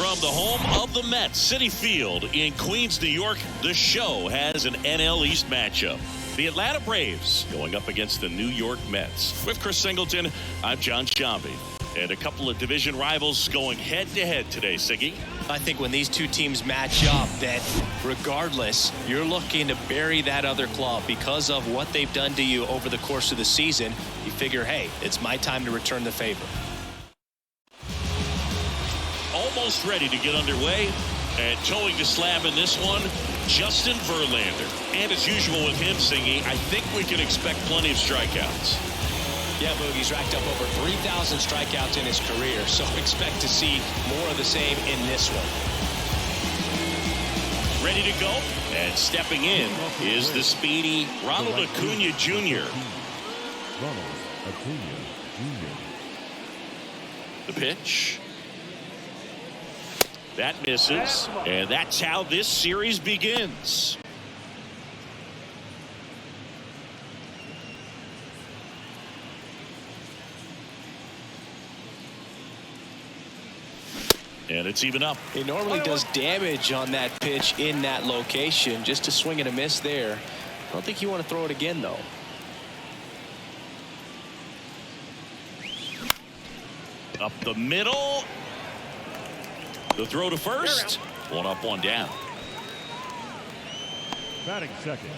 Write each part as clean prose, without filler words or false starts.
From the home of the Mets, Citi Field in Queens, New York, the show has an NL East matchup. The Atlanta Braves going up against the New York Mets. With Chris Singleton, I'm John Shambi. And a couple of division rivals going head-to-head today, Siggy. I think when these two teams match up, that regardless, you're looking to bury that other club because of what they've done to you over the course of the season. You figure, hey, it's my time to return the favor. Almost ready to get underway, and towing the slab in this one, Justin Verlander. And as usual with him, Singy, I think we can expect plenty of strikeouts. Yeah, Boogie's racked up over 3,000 strikeouts in his career, so expect to see more of the same in this one. Ready to go, and stepping in is the speedy Ronald Acuna Jr. The pitch. That misses, and that's how this series begins. And it's even up. He normally does damage on that pitch in that location. Just a swing and a miss there. I don't think you want to throw it again, though. Up the middle. The throw to first. One up, one down. Batting second,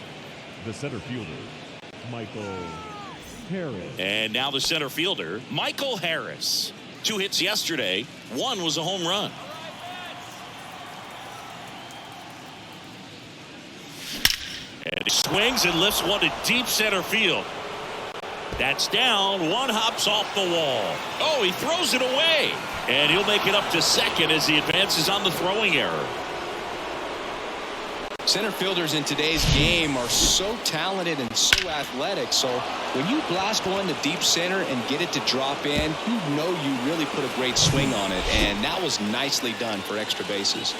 the center fielder, Michael Harris. And now the center fielder, Michael Harris. 2 hits yesterday. One was a home run. And he swings and lifts one to deep center field. That's down. One hops off the wall. Oh, he throws it away. And he'll make it up to second as he advances on the throwing error. Center fielders in today's game are so talented and so athletic. So when you blast one to deep center and get it to drop in, you know you really put a great swing on it. And that was nicely done for extra bases.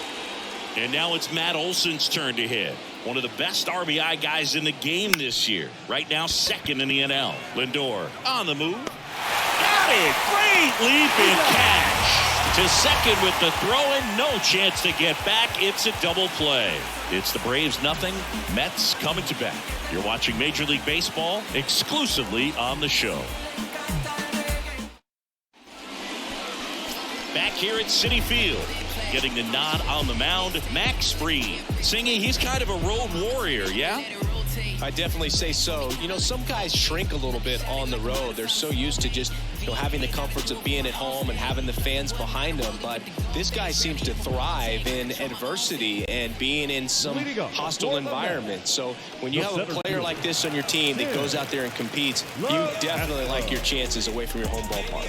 And now it's Matt Olson's turn to hit. One of the best RBI guys in the game this year. Right now, second in the NL. Lindor on the move. Got it. Great leap and catch. To second with the throw-in. No chance to get back. It's a double play. It's the Braves nothing. Mets coming to bat. You're watching Major League Baseball exclusively on the show. Back here at Citi Field. Getting the nod on the mound, Max Fried. Singing, he's kind of a road warrior, yeah? I definitely say so. You know, some guys shrink a little bit on the road. They're so used to just, having the comforts of being at home and having the fans behind them. But this guy seems to thrive in adversity and being in some hostile environment. So when you have a player like this on your team that goes out there and competes, you definitely like your chances away from your home ballpark.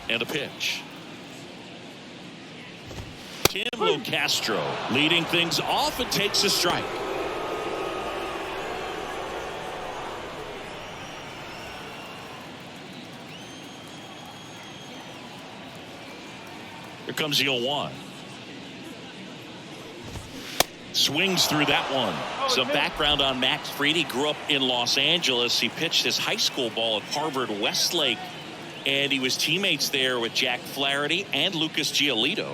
And a pitch. Tim Locastro leading things off and takes a strike. Here comes the 0-1. Swings through that one. Some background on Max Fried. He grew up in Los Angeles. He pitched his high school ball at Harvard Westlake. And he was teammates there with Jack Flaherty and Lucas Giolito.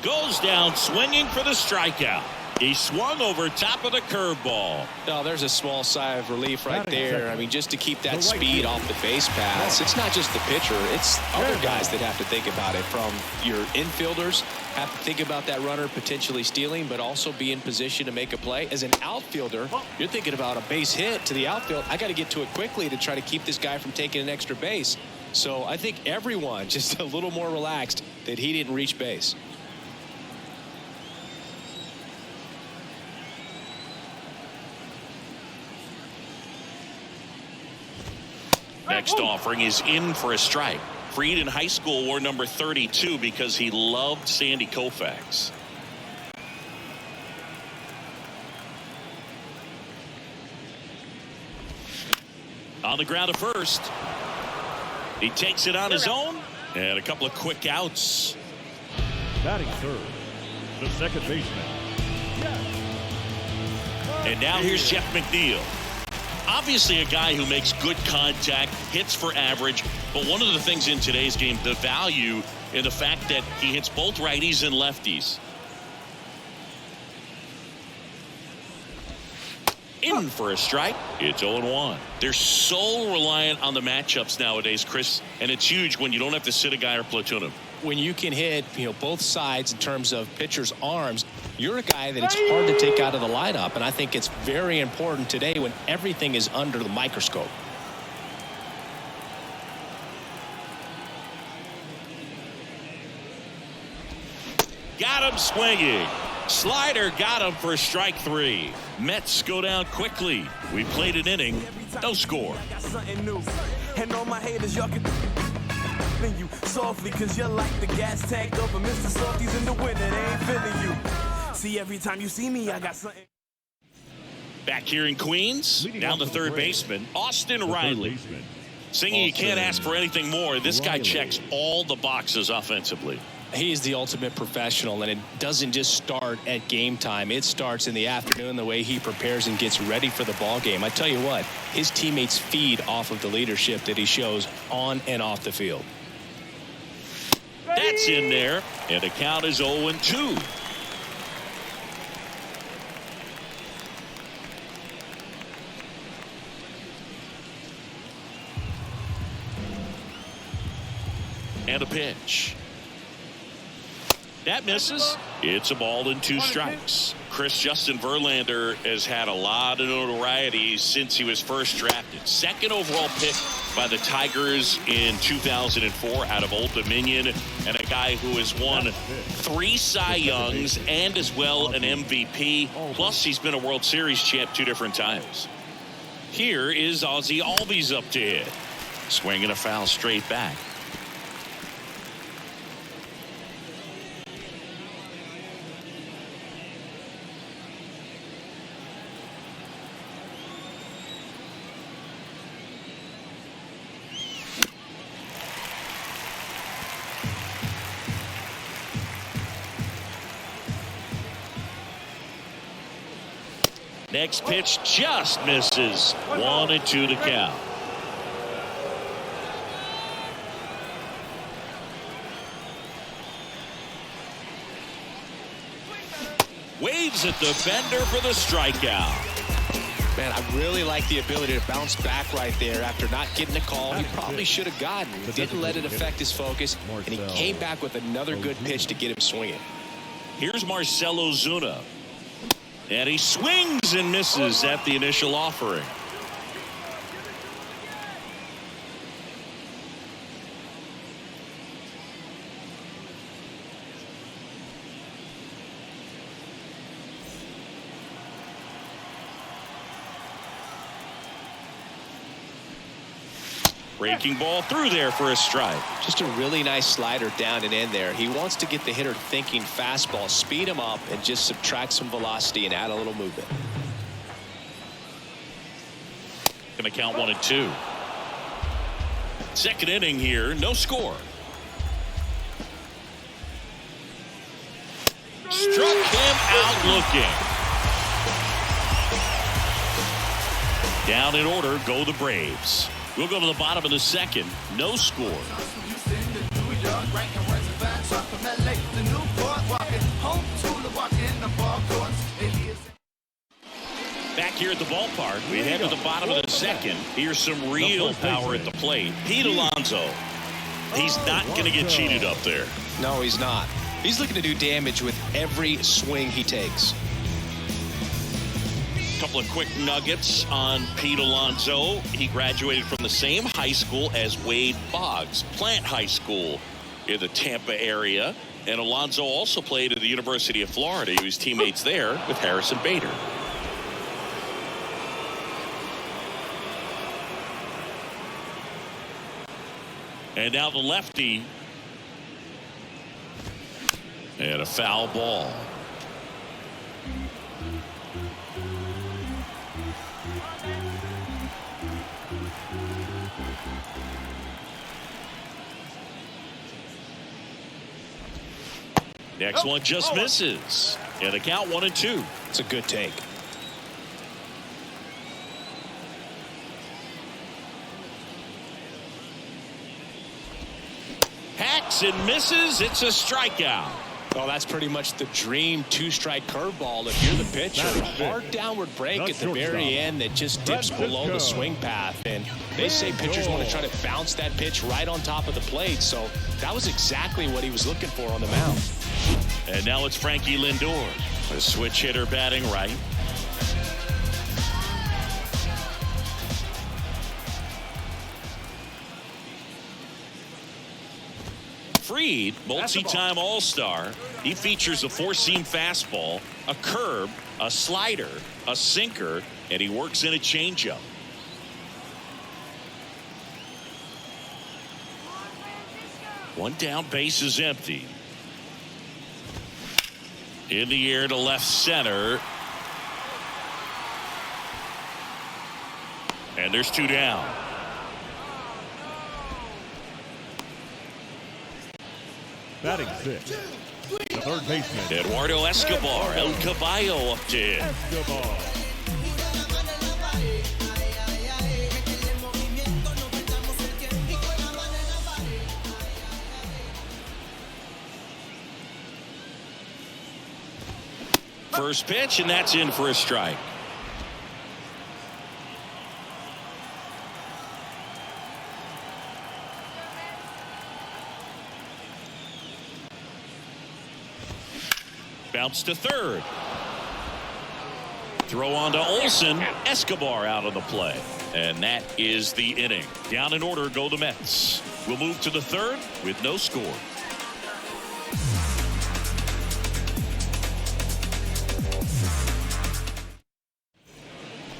Goes down swinging for the strikeout. He swung over top of the curveball. Oh, there's a small sigh of relief right there. I mean, just to keep that speed off the base paths. It's not just the pitcher. It's other guys that have to think about it. From your infielders, have to think about that runner potentially stealing, but also be in position to make a play. As an outfielder, you're thinking about a base hit to the outfield. I got to get to it quickly to try to keep this guy from taking an extra base. So I think everyone just a little more relaxed that he didn't reach base. Next offering is in for a strike. Fried in high school wore number 32 because he loved Sandy Koufax. On the ground to first. He takes it on his own. And a couple of quick outs. Batting third, the second baseman. And now here's Jeff McNeil. Obviously a guy who makes good contact, hits for average, but one of the things in today's game, the value in the fact that he hits both righties and lefties. In for a strike. It's 0-1. They're so reliant on the matchups nowadays, Chris, and it's huge when you don't have to sit a guy or platoon him. When you can hit, both sides in terms of pitchers' arms, you're a guy that it's hard to take out of the lineup, and I think it's very important today when everything is under the microscope. Got him swinging. Slider got him for strike 3. Mets go down quickly. We played an inning. No score. And all my haters, y'all can you softly, cause you're like the gas tank of a Mr. Softies in the winter. They ain't feeling you. See, every time you see me, I got something. Back here in Queens, down the third baseman, Austin Riley. Singing, you can't ask for anything more. This guy checks all the boxes offensively. He's the ultimate professional, and it doesn't just start at game time. It starts in the afternoon, the way he prepares and gets ready for the ball game. I tell you what, his teammates feed off of the leadership that he shows on and off the field. That's in there, and the count is 0-2. And a pitch. That misses. It's a ball and 2 strikes. Justin Verlander has had a lot of notoriety since he was first drafted. 2nd overall pick by the Tigers in 2004 out of Old Dominion, and a guy who has won 3 Cy Youngs and as well an MVP. Plus he's been a World Series champ 2 different times. Here is Ozzie Albies up to hit. Swinging a foul straight back. Next pitch just misses. 1-2 to count. Waves at the bender for the strikeout. Man, I really like the ability to bounce back right there after not getting a call. He probably should have gotten. He didn't let it affect his focus, and he came back with another good pitch to get him swinging. Here's Marcell Ozuna. And he swings and misses at the initial offering. Breaking ball through there for a strike. Just a really nice slider down and in there. He wants to get the hitter thinking fastball, speed him up, and just subtract some velocity and add a little movement. Going to count 1-2. 2nd inning here, no score. Struck him out looking. Down in order go the Braves. We'll go to the bottom of the 2nd. No score. Back here at the ballpark, we head to the bottom of the 2nd. Here's some real power at the plate. Pete Alonso. He's not going to get cheated up there. No, he's not. He's looking to do damage with every swing he takes. Couple of quick nuggets on Pete Alonso. He graduated from the same high school as Wade Boggs, Plant High School in the Tampa area. And Alonso also played at the University of Florida. He was teammates there with Harrison Bader. And now the lefty. And a foul ball. Next one just misses. And the count 1-2. It's a good take. Swings and misses. It's a strikeout. Well, that's pretty much the dream two-strike curveball if you're the pitcher. Hard downward break at the very end that just dips below the swing path. And they say pitchers want to try to bounce that pitch right on top of the plate. So that was exactly what he was looking for on the mound. And now it's Frankie Lindor, a switch hitter batting right. Fried, multi-time All-Star. He features a four-seam fastball, a curve, a slider, a sinker, and he works in a changeup. One down, base is empty. In the air to left center. And there's two down. Batting sixth, the third baseman, Eduardo Escobar, El Caballo up to hit. Escobar. First pitch, and that's in for a strike. Bounce to third. Throw on to Olsen. Escobar out of the play. And that is the inning. Down in order go the Mets. We'll move to the third with no score.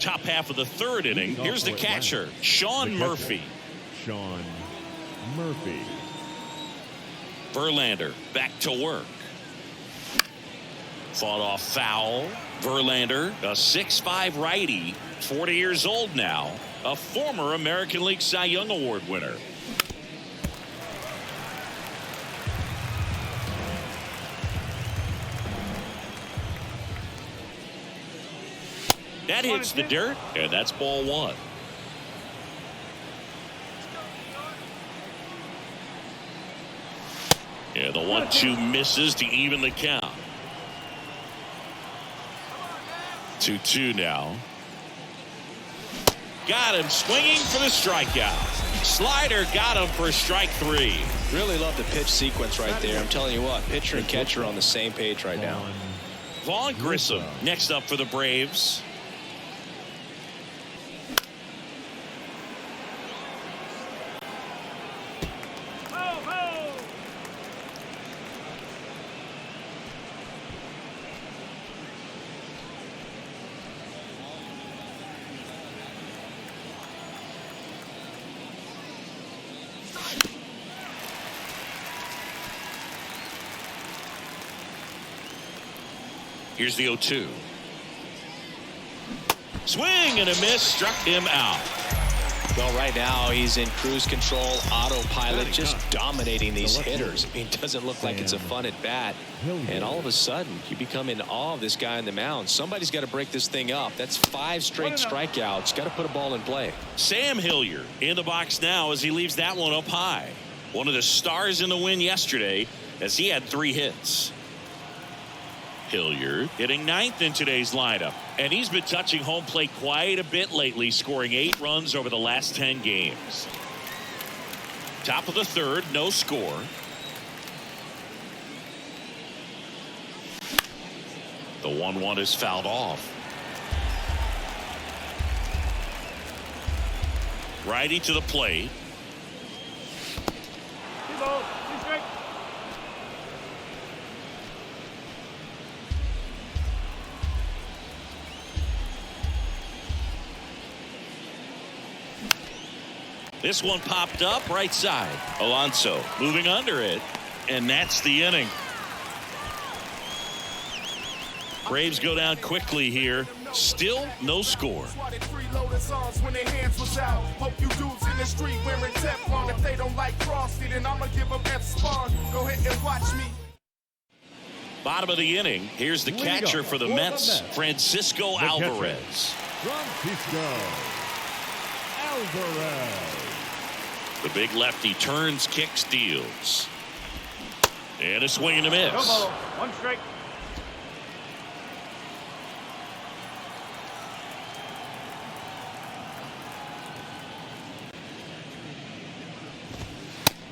Top half of the third inning. Here's the catcher, Sean Murphy. Sean Murphy. Verlander back to work. Fought off foul. Verlander, a 6'5" righty, 40 years old now, a former American League Cy Young Award winner. That hits the dirt, and that's ball one. Yeah, the 1-2 misses to even the count. 2-2 now. Got him swinging for the strikeout. Slider got him for strike three. Really love the pitch sequence right there. I'm telling you what, pitcher and catcher are on the same page right now. Vaughn Grissom next up for the Braves. Here's the 0-2. Swing and a miss, struck him out. Well, right now he's in cruise control, autopilot, just dominating these hitters. I mean, it doesn't look like it's a fun at bat. And all of a sudden, you become in awe of this guy on the mound. Somebody's got to break this thing up. That's 5 straight strikeouts. Got to put a ball in play. Sam Hilliard in the box now as he leaves that one up high. One of the stars in the win yesterday as he had 3 hits. Hilliard hitting 9th in today's lineup, and he's been touching home plate quite a bit lately, scoring 8 runs over the last 10 games. Top of the third, no score. The 1-1 is fouled off. Righty to the plate. This one popped up right side. Alonso moving under it, and that's the inning. Braves go down quickly here. Still no score. Bottom of the inning. Here's the catcher for the Mets, Francisco Alvarez. Francisco Alvarez. The big lefty turns, kicks, deals. And a swing and a miss. No ball. One strike.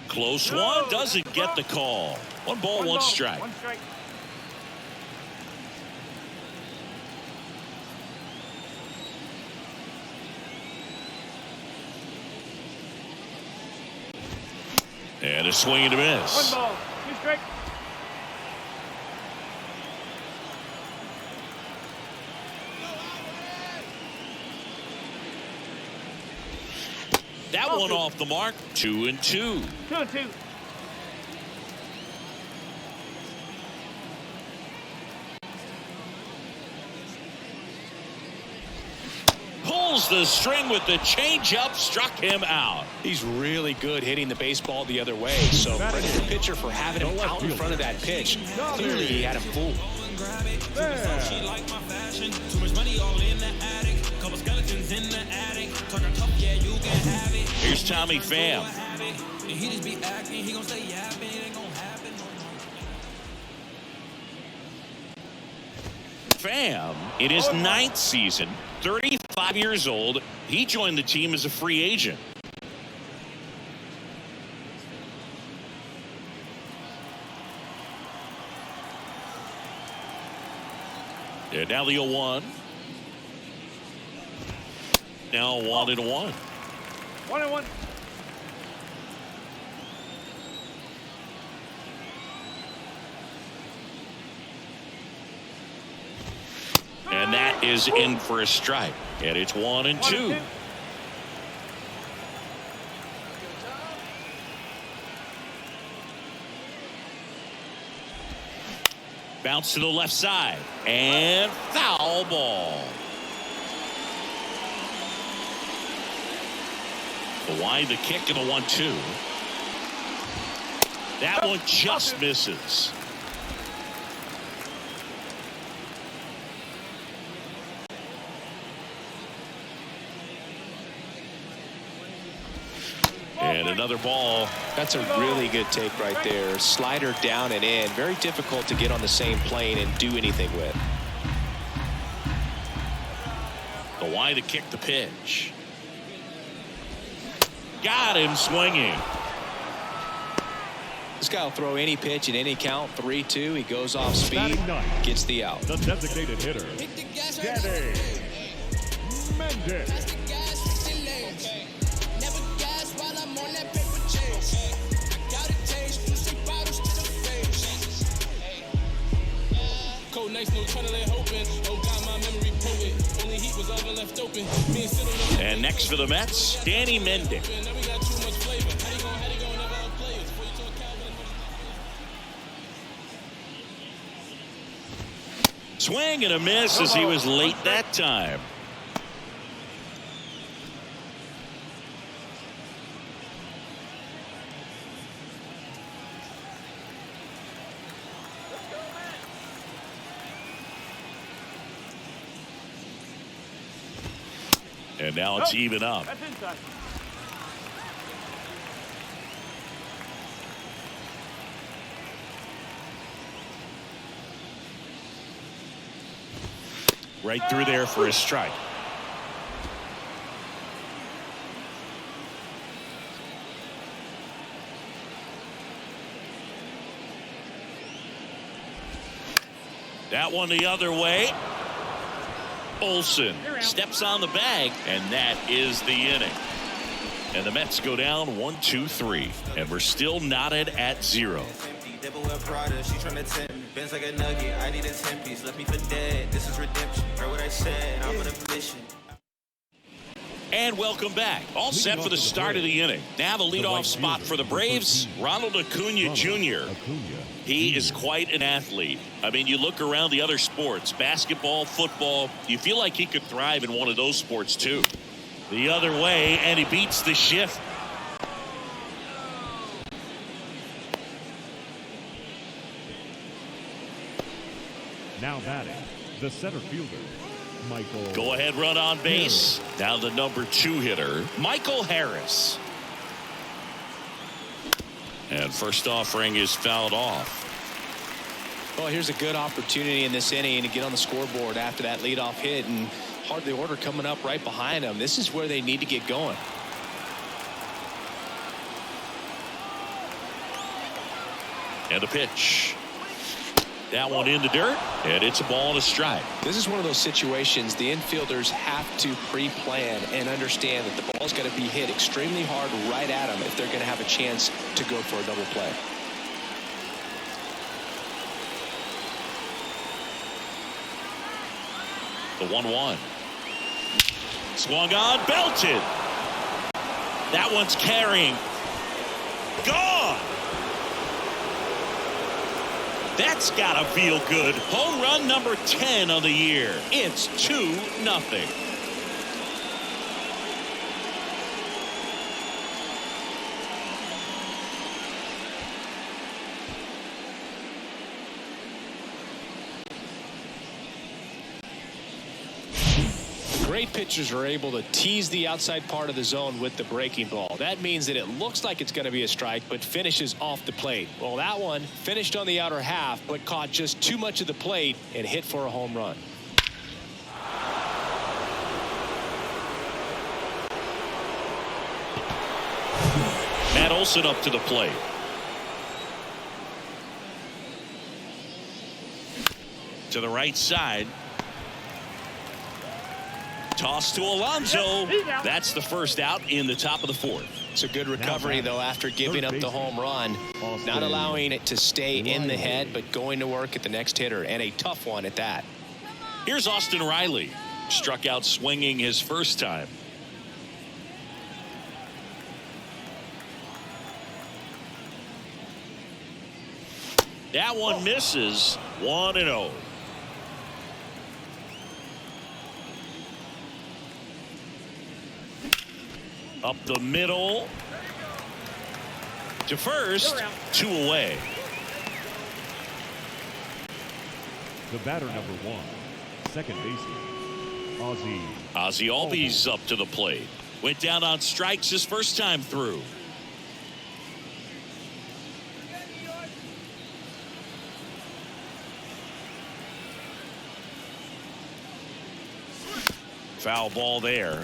Close one, doesn't get the call. One ball, one strike. One strike. And a swing and a miss. One ball, two strike. That one off the mark. 2-2. 2-2. Pulls the string with the changeup, struck him out. He's really good hitting the baseball the other way. So credit the pitcher for having him out in front of that pitch. Clearly he had him fooled. Here's Tommy Pham. Pham, in his 9th season, 35 years old, he joined the team as a free agent. And now the 0-1. Now 1-1. 1-1. And that is in for a strike. And it's 1-2. Bounce to the left side. And foul ball. Wide the kick and the 1-2. That one just misses. And another ball. That's a really good take right there. Slider down and in. Very difficult to get on the same plane and do anything with. The wide to kick the pitch. Got him swinging. This guy will throw any pitch in any count. 3-2. He goes off speed. Gets the out. The designated hitter, Danny Mendes. And next for the Mets, Danny Mendes. Swing and a miss as he was late that time. And now it's even up. That's inside. Right through there for a strike. That one the other way. Olsen steps on the bag, and that is the inning. And the Mets go down 1-2-3, and we're still knotted at 0. She trying to tempt me. Bends like a nugget. I need a 10-piece. Left me for dead. This is redemption. Heard what I said. I'm on a mission. And welcome back. All set for the start of the inning. Now the leadoff spot for the Braves, Ronald Acuna Jr. He is quite an athlete. I mean, you look around the other sports, basketball, football, you feel like he could thrive in one of those sports too. The other way, and he beats the shift. Now batting, the center fielder, Michael. Go ahead run on base. Now the number 2 hitter, Michael Harris. And first offering is fouled off. Well, here's a good opportunity in this inning to get on the scoreboard after that leadoff hit, and hardly order coming up right behind them. This is where they need to get going. And the pitch. That one in the dirt, and it's a ball and a strike. This is one of those situations the infielders have to pre-plan and understand that the ball's got to be hit extremely hard right at them if they're going to have a chance to go for a double play. The 1-1. Swung on, belted. That one's carrying. Gone. That's gotta feel good. Home run number 10 of the year. It's 2-0. Great pitchers are able to tease the outside part of the zone with the breaking ball. That means that it looks like it's going to be a strike, but finishes off the plate. Well, that one finished on the outer half, but caught just too much of the plate and hit for a home run. Matt Olson up to the plate. To the right side. Toss to Alonso. That's the first out in the top of the fourth. It's a good recovery, though, after giving up the home run. Not allowing it to stay in the head, but going to work at the next hitter, and a tough one at that. Here's Austin Riley. Struck out swinging his first time. That one misses. 1-0. Up the middle to first, 2 away. The batter number 1, second baseman, Ozzie Albies up to the plate. Went down on strikes his first time through. Foul ball there.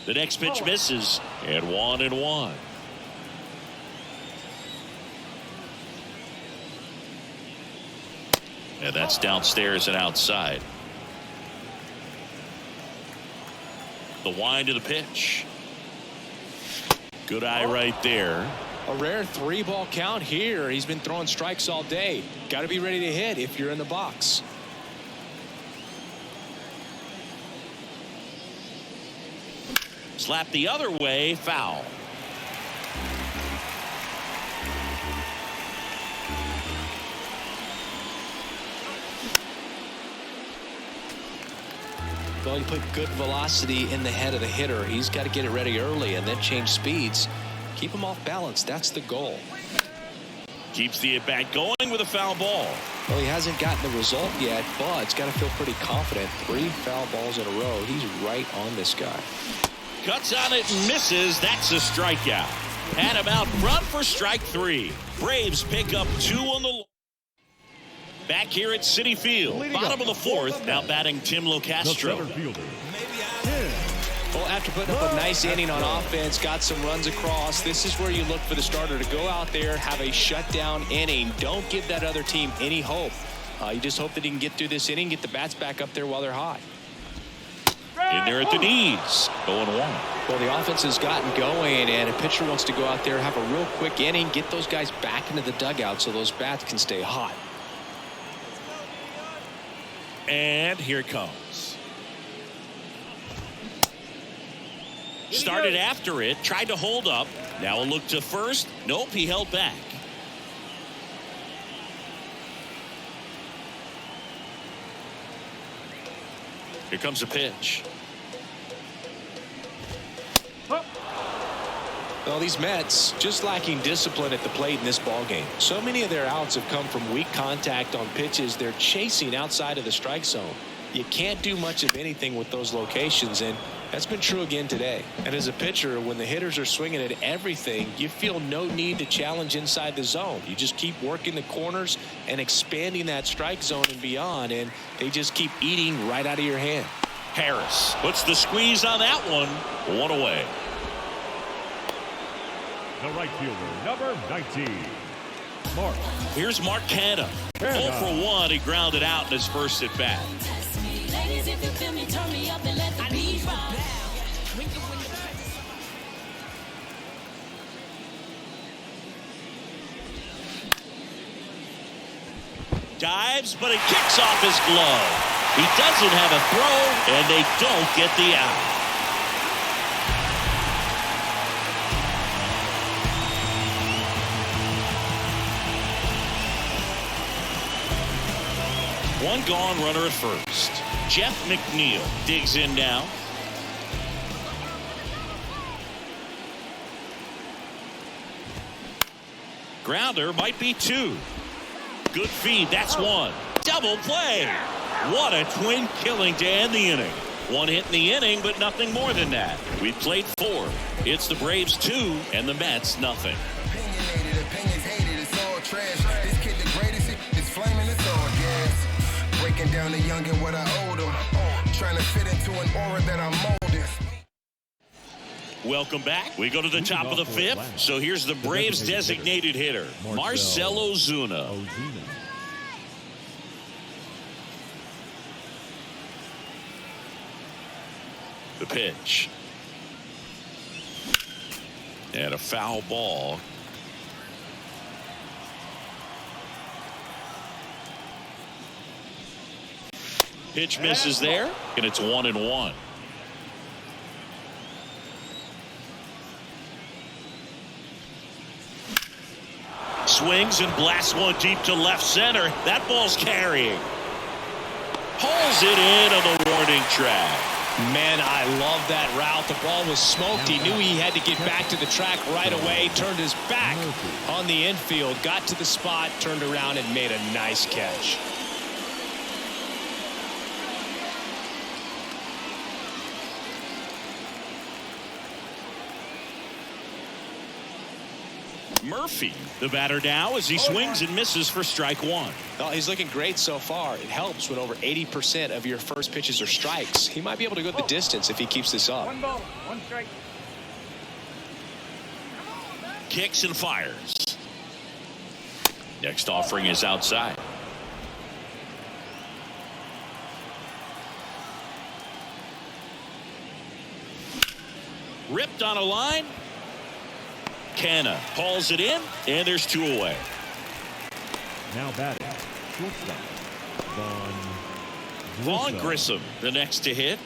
The next pitch misses, and 1-1. And that's downstairs and outside. The wind of the pitch. Good eye right there. A rare 3-ball count here. He's been throwing strikes all day. Got to be ready to hit if you're in the box. Slap the other way, foul. Well, you put good velocity in the head of the hitter. He's got to get it ready early and then change speeds. Keep him off balance. That's the goal. Keeps the at-bat going with a foul ball. Well, he hasn't gotten the result yet, but he's got to feel pretty confident. 3 foul balls in a row. He's right on this guy. Cuts on it and misses. That's a strikeout. Had him out front for strike 3. Braves pick up 2 on the. Back here at Citi Field, bottom of the 4th, now batting Tim Locastro. Well, after putting up a nice inning on offense, got some runs across, this is where you look for the starter to go out there, have a shutdown inning. Don't give that other team any hope. You just hope that he can get through this inning, get the bats back up there while they're hot. In there at the knees, 0-1. Well, the offense has gotten going, and a pitcher wants to go out there, have a real quick inning, get those guys back into the dugout so those bats can stay hot. And here it comes. Started after it, tried to hold up. Now a look to first. Nope, he held back. Here comes a pitch. Well, these Mets just lacking discipline at the plate in this ballgame. So many of their outs have come from weak contact on pitches they're chasing outside of the strike zone. you can't do much of anything with those locations, and that's been true again today. And as a pitcher, when the hitters are swinging at everything, you feel no need to challenge inside the zone. You just keep working the corners and expanding that strike zone and beyond, and they just keep eating right out of your hand. Harris puts the squeeze on that one. One away. The right fielder, number 19, Mark. Here's Mark Canha. 0 for 1. He grounded out in his first at bat. Dives, but it kicks off his glove. He doesn't have a throw, and they don't get the out. One gone, runner at first. Jeff McNeil digs in now. Grounder might be 2. Good feed. That's 1. Double play. What a twin killing to end the inning. 1 hit in the inning, but nothing more than that. We played 4. It's the Braves 2 and the Mets nothing. Opinionated, opinions hated, it's all trash. This kid the greatest, it's flaming, it's all gas. Breaking down the youngin' what I owed him. Trying to fit into an aura that I'm molding. Welcome back. We go to the top of the 5th. So here's the Braves designated hitter, Marcell Ozuna. The pitch. And a foul ball. Pitch misses there, and it's 1-1. Swings and blasts one deep to left center. That ball's carrying. Pulls it in on the warning track. Man, I love that route. The ball was smoked. He knew he had to get back to the track right away. Turned his back on the infield. Got to the spot, turned around, and made a nice catch. Murphy, the batter now, as he swings and misses for strike 1. Well, he's looking great so far. It helps when over 80% of your first pitches are strikes. He might be able to go the distance if he keeps this up. 1 ball, 1 strike. Kicks and fires. Next offering is outside. Ripped on a line. Canha hauls it in, and there's 2 away. Now batting, shortstop, Vaughn Grissom, the next to hit.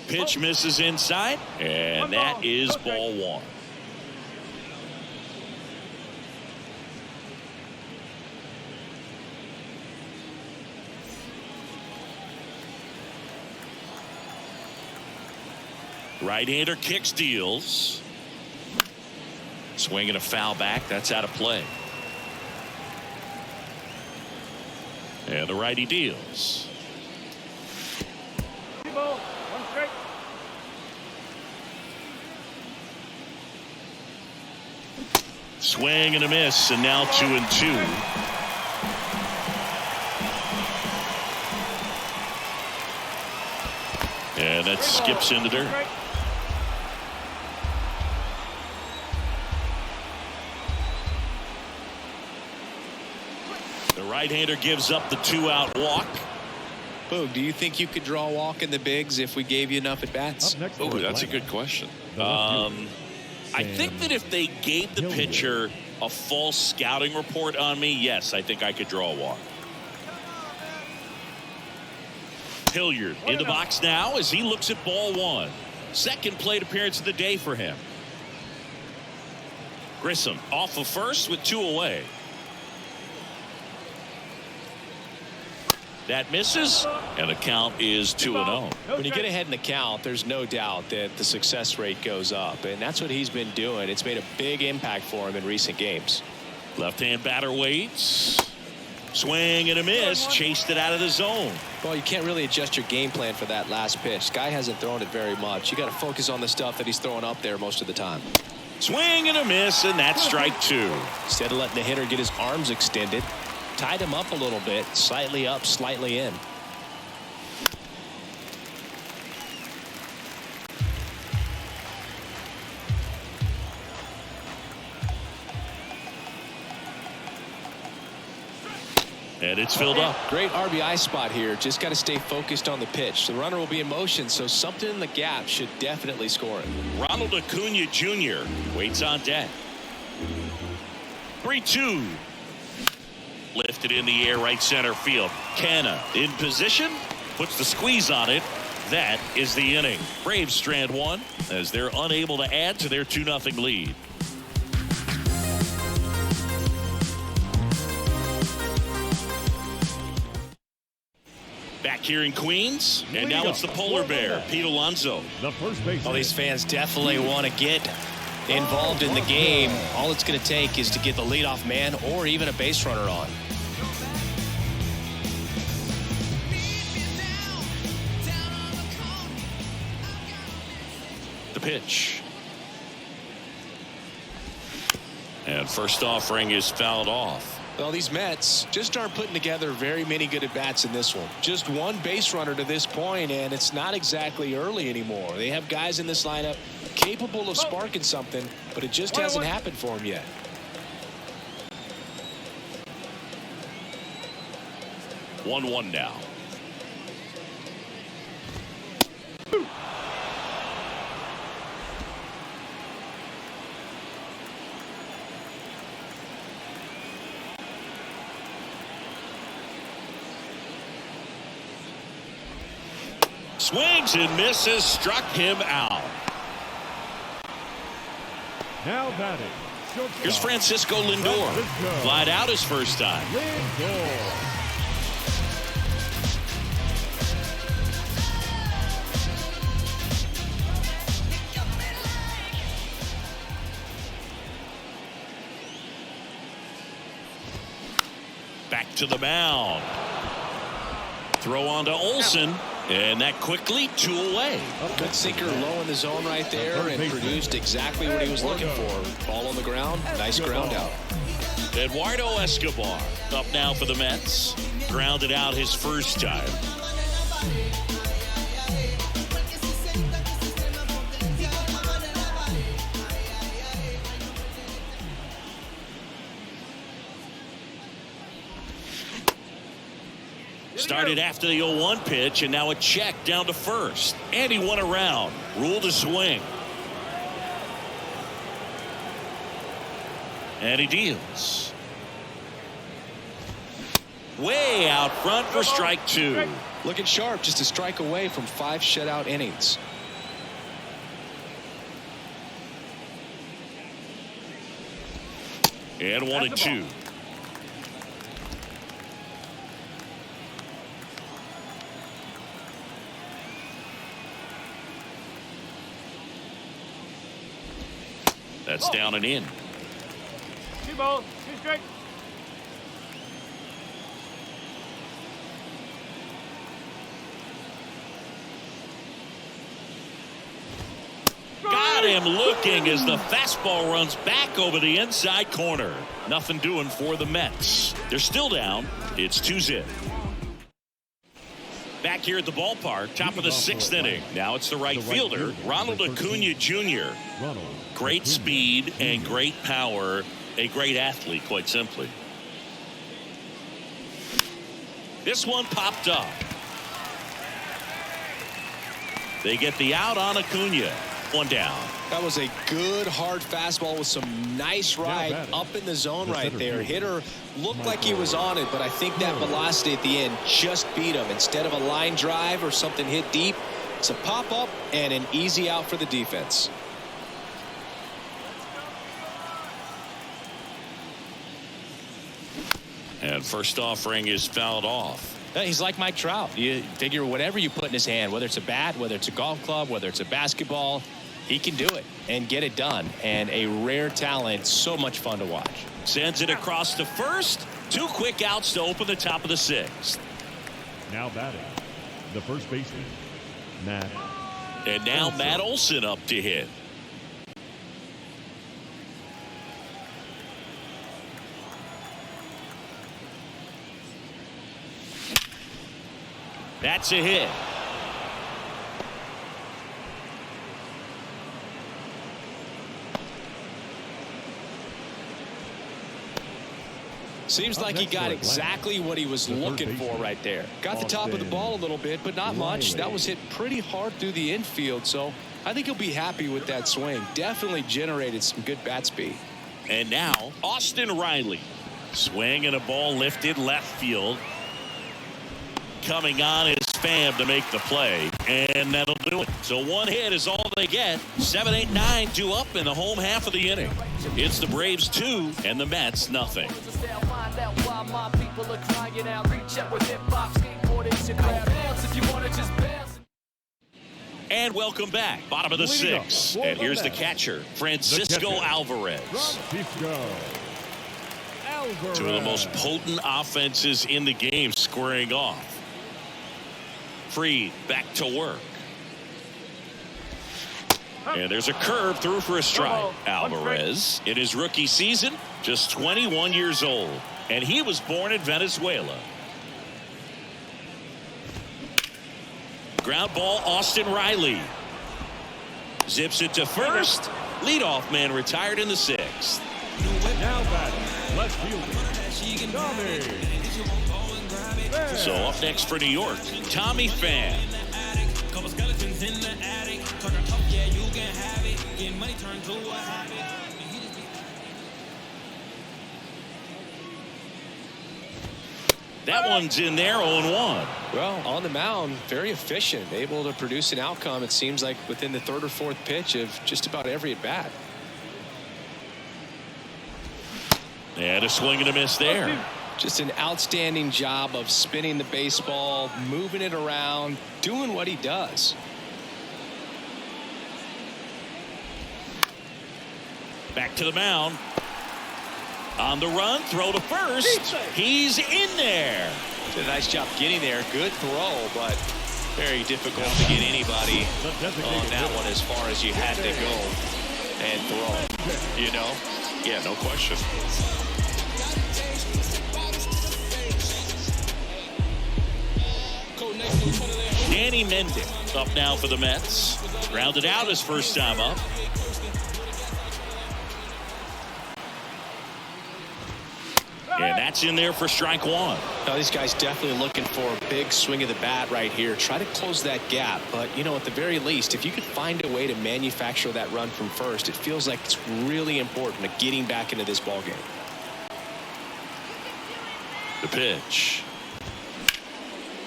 Pitch misses inside, and that is ball 1. Right-hander kicks, deals. Swinging a foul back. That's out of play. And the righty deals. 2 ball, 1 strike. Swing and a miss, and now 2-2. And that skips into dirt. The right-hander gives up the 2-out walk. Boog, do you think you could draw a walk in the bigs if we gave you enough at bats? Oh, that's a good question. I think that if they gave the pitcher a false scouting report on me, yes, I think I could draw a walk. Hilliard in the box now as he looks at ball 1. Second plate appearance of the day for him. Grissom off of first with 2 away. That misses, and the count is 2-0. When you get ahead in the count, there's no doubt that the success rate goes up, and that's what he's been doing. It's made a big impact for him in recent games. Left-hand batter waits. Swing and a miss. Chased it out of the zone. Well, you can't really adjust your game plan for that last pitch. Guy hasn't thrown it very much. You got to focus on the stuff that he's throwing up there most of the time. Swing and a miss, and that's strike 2. Instead of letting the hitter get his arms extended, tied him up a little bit, slightly up, slightly in. And it's filled up. Great RBI spot here. Just got to stay focused on the pitch. The runner will be in motion, so something in the gap should definitely score it. Ronald Acuna Jr. waits on deck. 3-2. Lifted in the air, right center field. Canna in position, puts the squeeze on it. That is the inning. Braves strand one as they're unable to add to their 2-0 lead. Back here in Queens, and now it's the polar bear, Pete Alonso. The first base. Well, these fans definitely want to get involved in the game. All it's going to take is to get the leadoff man or even a base runner on. The pitch. And first offering is fouled off. Well, these Mets just aren't putting together very many good at-bats in this one. Just one base runner to this point, and it's not exactly early anymore. They have guys in this lineup capable of sparking something, but it just hasn't happened for them yet. One now. Swings and misses, struck him out. Now batting. Here's Francisco Lindor. Flied out his first time. Lindor. Back to the mound. Throw on to Olsen. And that quickly 2 away. Good sinker low in the zone right there and produced exactly what he was looking for. Ball on the ground. Nice ground out. Eduardo Escobar up now for the Mets. Grounded out his first time. Started after the 0-1 pitch, and now a check down to first. And he went around. Ruled a swing. And he deals. Way out front for strike 2. Looking sharp, just a strike away from 5 shutout innings. And 1-2. That's down and in. 2 balls, 2 strikes. Got him looking as the fastball runs back over the inside corner. Nothing doing for the Mets. They're still down. It's 2-0. Back here at the ballpark, top of the 6th inning. Now it's the right fielder, Ronald Acuna Jr. Great speed and great power. A great athlete, quite simply. This one popped up. They get the out on Acuna. 1 down. That was a good hard fastball with some nice ride up in the zone right there. Hitter looked like he was on it, but I think that velocity at the end just beat him. Instead of a line drive or something hit deep, it's a pop up and an easy out for the defense. And first offering is fouled off. He's like Mike Trout. You figure whatever you put in his hand, whether it's a bat, whether it's a golf club, whether it's a basketball, he can do it and get it done. And a rare talent, so much fun to watch. Sends it across to first. 2 quick outs to open the top of the 6th. Now batting, the first baseman, Matt. And now Matt Olson up to hit. That's a hit. Seems like he got exactly what he was looking for right there. Got the top of the ball a little bit, but not much. That was hit pretty hard through the infield, so I think he'll be happy with that swing. Definitely generated some good bat speed. And now Austin Riley. Swing and a ball lifted left field. Coming on is Pham to make the play, and that'll do it. So 1 hit is all they get. 7, 8, 9, 2 up in the home half of the inning. It's the Braves 2 and the Mets nothing. And welcome back. Bottom of the 6th. And here's the catcher, Francisco Alvarez. Two of the most potent offenses in the game squaring off. Fried back to work. And there's a curve through for a strike. Alvarez, in his rookie season, just 21 years old. And he was born in Venezuela. Ground ball, Austin Riley. Zips it to first. Leadoff man retired in the 6th. Now batting, left fielder, Tommy. So up next for New York, Tommy Pham. That one's in there, 0-1. Well, on the mound, very efficient, able to produce an outcome, it seems like, within the 3rd or 4th pitch of just about every at-bat. And a swing and a miss there. Just an outstanding job of spinning the baseball, moving it around, doing what he does. Back to the mound. On the run, throw to first. He's in there. Did a nice job getting there. Good throw, but very difficult to get anybody on that one as far as you had to go and throw. You know? Yeah, no question. Danny Mendick up now for the Mets. Grounded out his first time up. And that's in there for strike 1. Now, these guys definitely looking for a big swing of the bat right here. Try to close that gap. But, you know, at the very least, if you could find a way to manufacture that run from first, it feels like it's really important to getting back into this ball game. The pitch.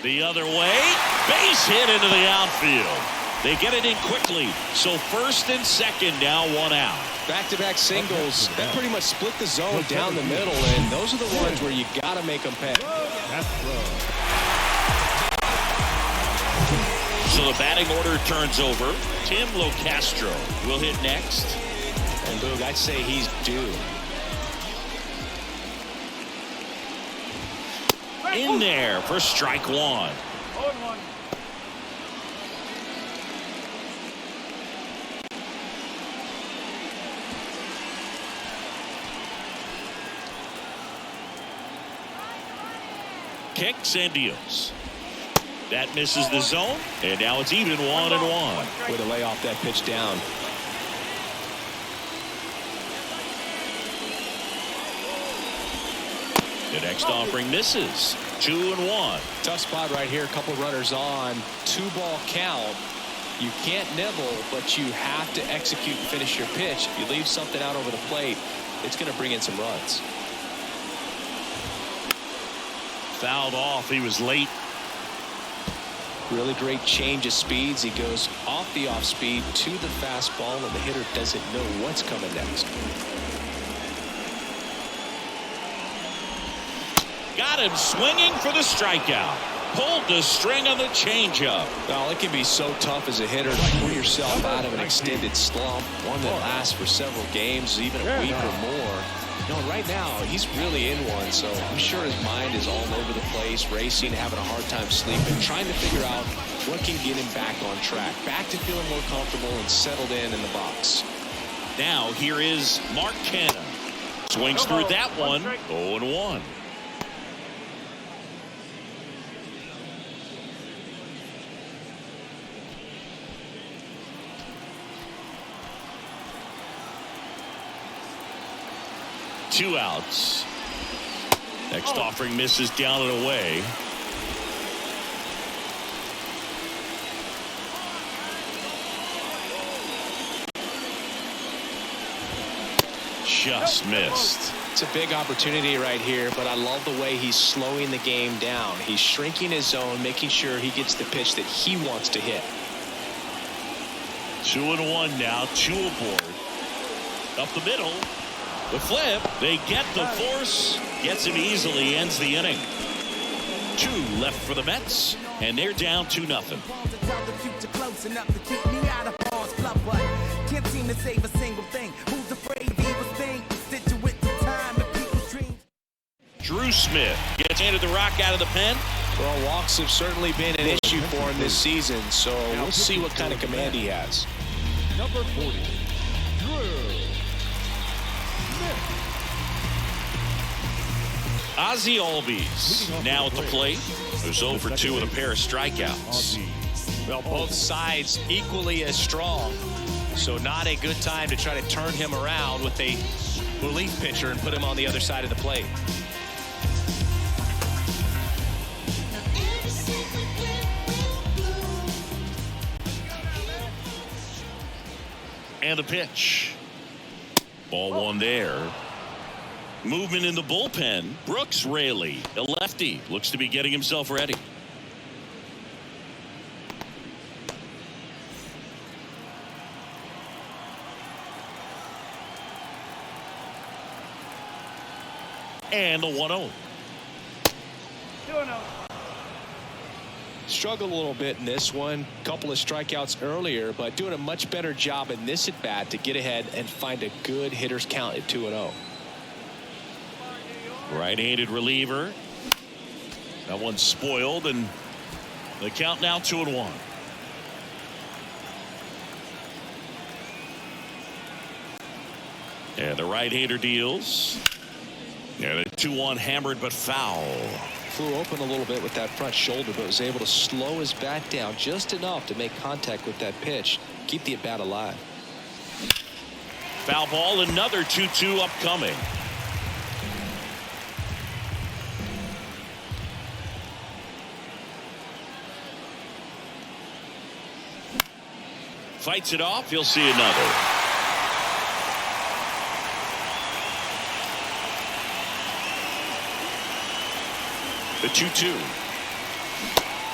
The other way. Base hit into the outfield. They get it in quickly. So first and second now, 1 out. Back-to-back singles. That pretty much split the zone down the middle, and those are the ones where you got to make them pay. So the batting order turns over. Tim Locastro will hit next. And Boog, I'd say he's due. In there for strike 1. 0-1. Kicks and deals. That misses the zone, and now it's even 1-1. Way to lay off that pitch down. The next offering misses. 2-1. Tough spot right here. A couple runners on. 2-ball count. You can't nibble, but you have to execute and finish your pitch. If you leave something out over the plate, it's going to bring in some runs. Fouled off. He was late. Really great change of speeds. He goes off the off speed to the fastball, and the hitter doesn't know what's coming next. Got him swinging for the strikeout. pulled the string on the changeup. Well, it can be so tough as a hitter to pull yourself out of an extended slump, one that lasts for several games, even a week or more. No, right now, he's really in one, so I'm sure his mind is all over the place, racing, having a hard time sleeping, trying to figure out what can get him back on track, back to feeling more comfortable and settled in the box. Now, here is Mark Canha. Swings through that one, 0-1. Two outs. Next offering misses down and away. Just missed. It's a big opportunity right here, but I love the way he's slowing the game down. He's shrinking his zone, making sure he gets the pitch that he wants to hit. 2-1 now, 2 aboard. Up the middle. The flip. They get the force. Gets him easily. Ends the inning. 2 left for the Mets, and they're down 2-0. Can't seem to save a single thing. Who's afraid he was thing? Situate the time and people's dreams. Drew Smith gets handed the rock out of the pen. Well, walks have certainly been an issue for him this season, so we'll see what kind of command he has. Number 40, Drew Smith. Ozzie Albies now at the plate. Who's 0 for 2 with a pair of strikeouts. Well, both sides equally as strong, so not a good time to try to turn him around with a relief pitcher and put him on the other side of the plate. And the pitch. Ball 1 there. Movement in the bullpen. Brooks Raley, a lefty, looks to be getting himself ready. And the 1-0. 2-0. Struggled a little bit in this one. Couple of strikeouts earlier, but doing a much better job in this at bat to get ahead and find a good hitter's count at 2-0. Right-handed reliever. That one's spoiled, and the count now 2-1. And the right-hander deals. And a 2-1 hammered but foul. Flew open a little bit with that front shoulder, but was able to slow his bat down just enough to make contact with that pitch, keep the at bat alive. Foul ball, another 2-2 upcoming. Fights it off. He'll see another. The 2-2.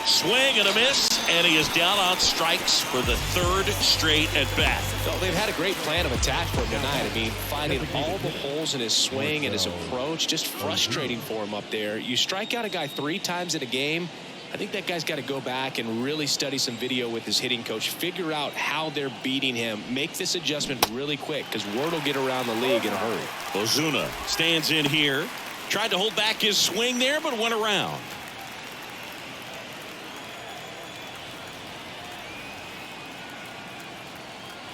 Swing and a miss, and he is down on strikes for the 3rd straight at bat. Well, they've had a great plan of attack for him tonight. I mean, finding all the holes in his swing and his approach, just frustrating for him up there. You strike out a guy 3 times in a game, I think that guy's got to go back and really study some video with his hitting coach, figure out how they're beating him, make this adjustment really quick, because word will get around the league in a hurry. Ozuna stands in here, tried to hold back his swing there, but went around.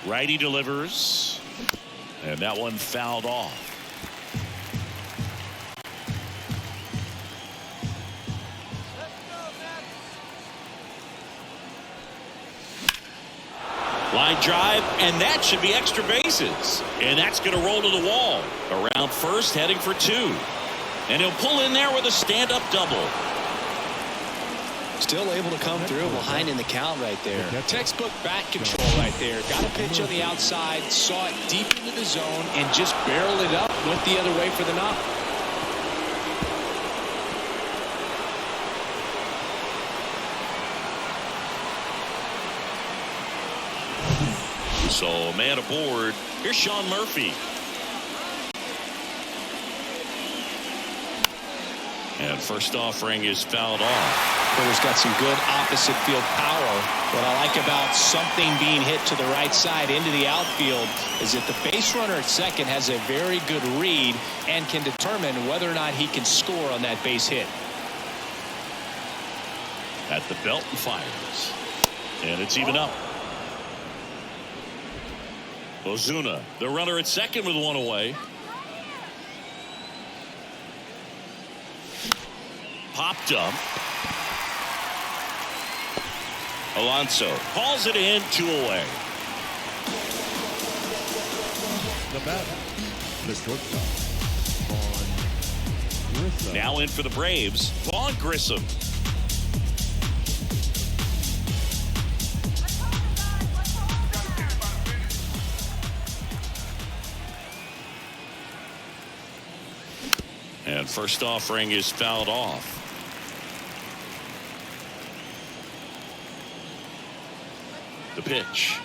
Righty delivers, and that one fouled off. Line drive, and that should be extra bases. And that's going to roll to the wall. Around first, heading for 2. And he'll pull in there with a stand-up double. Still able to come through behind in the count right there. Textbook bat control right there. Got a pitch on the outside, saw it deep into the zone, and just barreled it up, went the other way for the knock. So, man aboard. Here's Sean Murphy. And first offering is fouled off. outfielder's got some good opposite field power. What I like about something being hit to the right side into the outfield is that the base runner at second has a very good read and can determine whether or not he can score on that base hit. At the belt and fires. And it's even up. Ozuna, the runner at second with one away. Popped up. Alonso hauls it in, 2 away. The batter, the shortstop, Vaughn Grissom. Now in for the Braves, Vaughn Grissom. And first offering is fouled off. The pitch.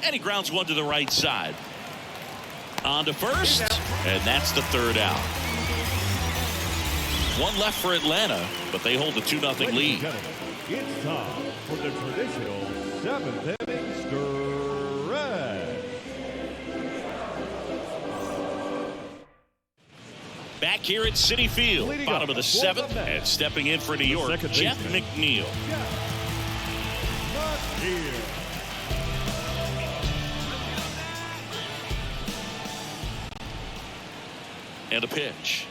And he grounds one to the right side. On to first. And that's the third out. One left for Atlanta, but they hold a 2-0 lead. It's time for the traditional 7th inning stretch. Back here at Citi Field, bottom of the 7th, and stepping in for New York, Jeff McNeil. Here. And a pitch.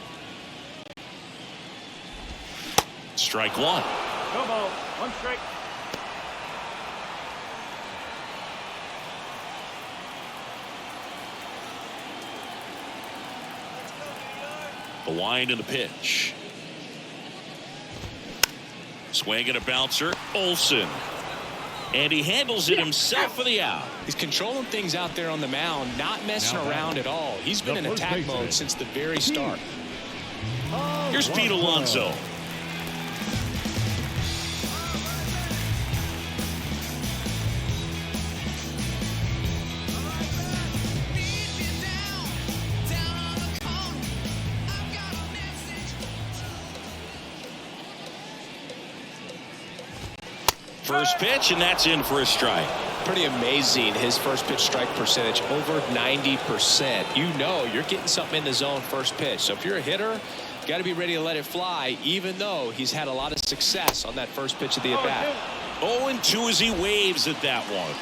Strike one. No ball. 1 strike. The wind and the pitch. Swing and a bouncer. Olsen. And he handles it himself for the out. He's controlling things out there on the mound, not messing around at all. He's been in attack mode since the very start. Here's Pete Alonso. First pitch, and that's in for a strike. Pretty amazing, his first pitch strike percentage, over 90%. You know you're getting something in the zone first pitch. So if you're a hitter, you got to be ready to let it fly, even though he's had a lot of success on that first pitch of the at-bat. 0-2 as he waves at that one.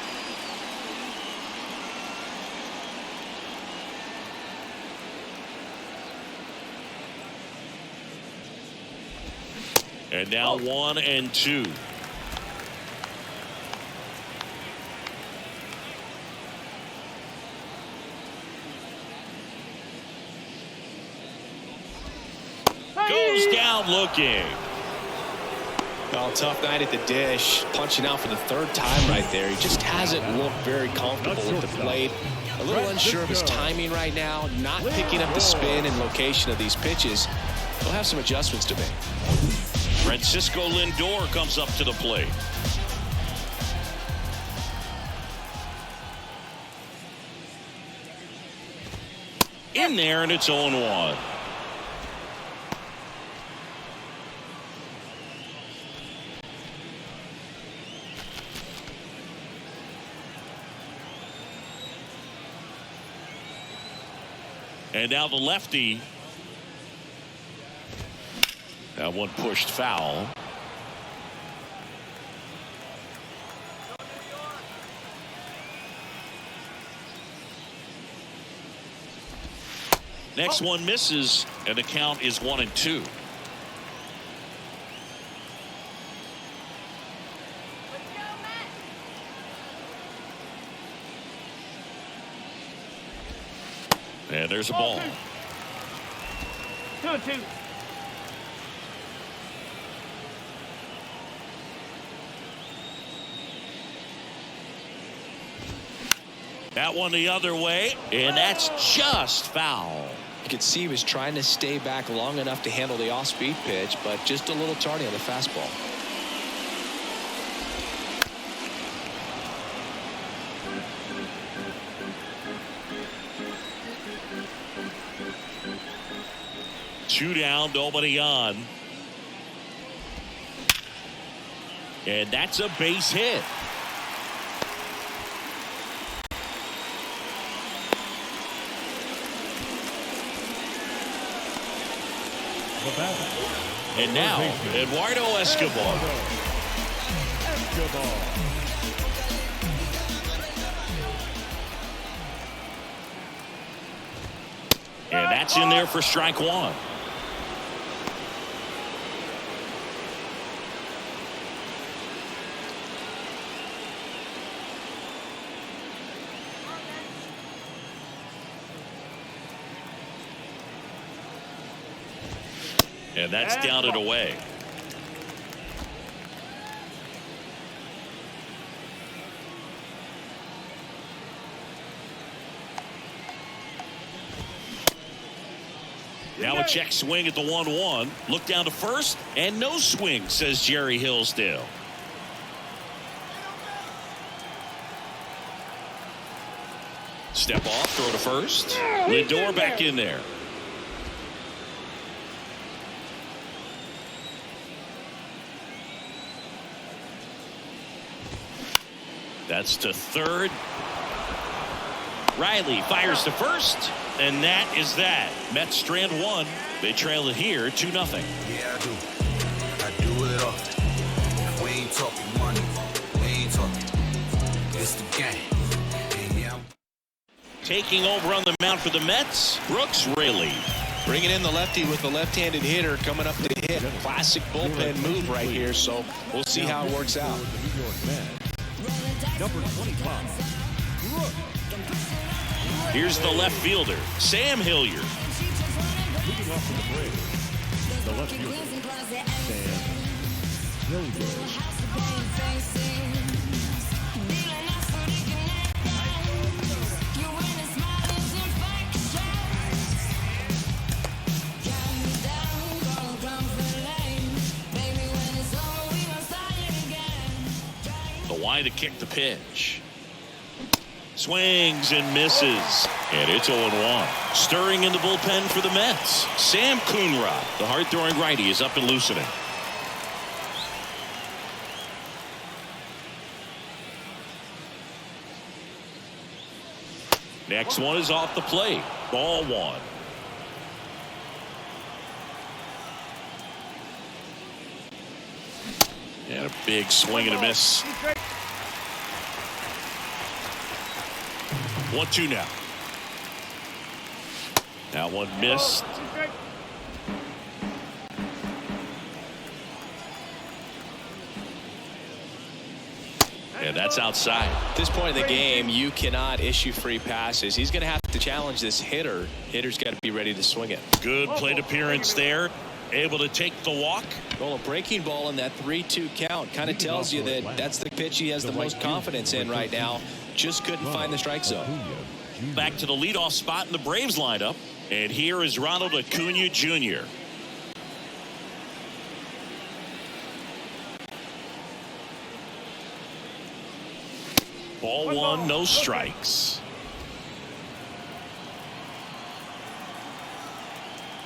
And now 1-2. Goes down looking. Well, tough night at the dish, punching out for the 3rd time right there. He just hasn't looked very comfortable at the plate. A little unsure of his timing right now, not picking up the spin and location of these pitches. He'll have some adjustments to make. Francisco Lindor comes up to the plate. In there, and it's 0-1. And now the lefty. That one pushed foul. Next one misses, and the count is 1-2. And there's a ball. 2-2. That one the other way, and that's just foul. You could see he was trying to stay back long enough to handle the off-speed pitch, but just a little tardy on the fastball. Two down, nobody on. And that's a base hit. And now, Eduardo Escobar. And that's in there for strike one. And that's down and away. Now a check swing at the 1-1. Look down to first, and no swing, says Jerry Hillsdale. Step off, throw to first. Lindor back in there. That's to third. Riley fires to first, and that is that. Mets strand one. They trail it here 2-0. Yeah, I do. I do it often. If we ain't talking money, we ain't talking. It's the game. And yeah. Taking over on the mound for the Mets, Brooks Raley. Bringing in the lefty with the left-handed hitter coming up to hit. Classic bullpen move right here, so we'll see how it works out. Number 25. Here's the left fielder, Sam Hilliard. Leading off for the Braves, the left fielder, Sam Hilliard. The wide to kick the pitch. Swings and misses. And it's 0-1. Stirring in the bullpen for the Mets. Sam Coonrod, the hard-throwing righty, is up and loosening. Next one is off the plate. Ball one. And a big swing and a miss. 1-2 now. That one missed. And that's outside. At this point in the game, you cannot issue free passes. He's going to have to challenge this hitter. Hitter's got to be ready to swing it. Good plate appearance there. Able to take the walk. Well, a breaking ball in that 3-2 count kind of tells you that that's the pitch he has the most confidence in right now. Just couldn't find the strike zone. Back to the leadoff spot in the Braves lineup. And here is Ronald Acuna Jr. Ball one, no strikes.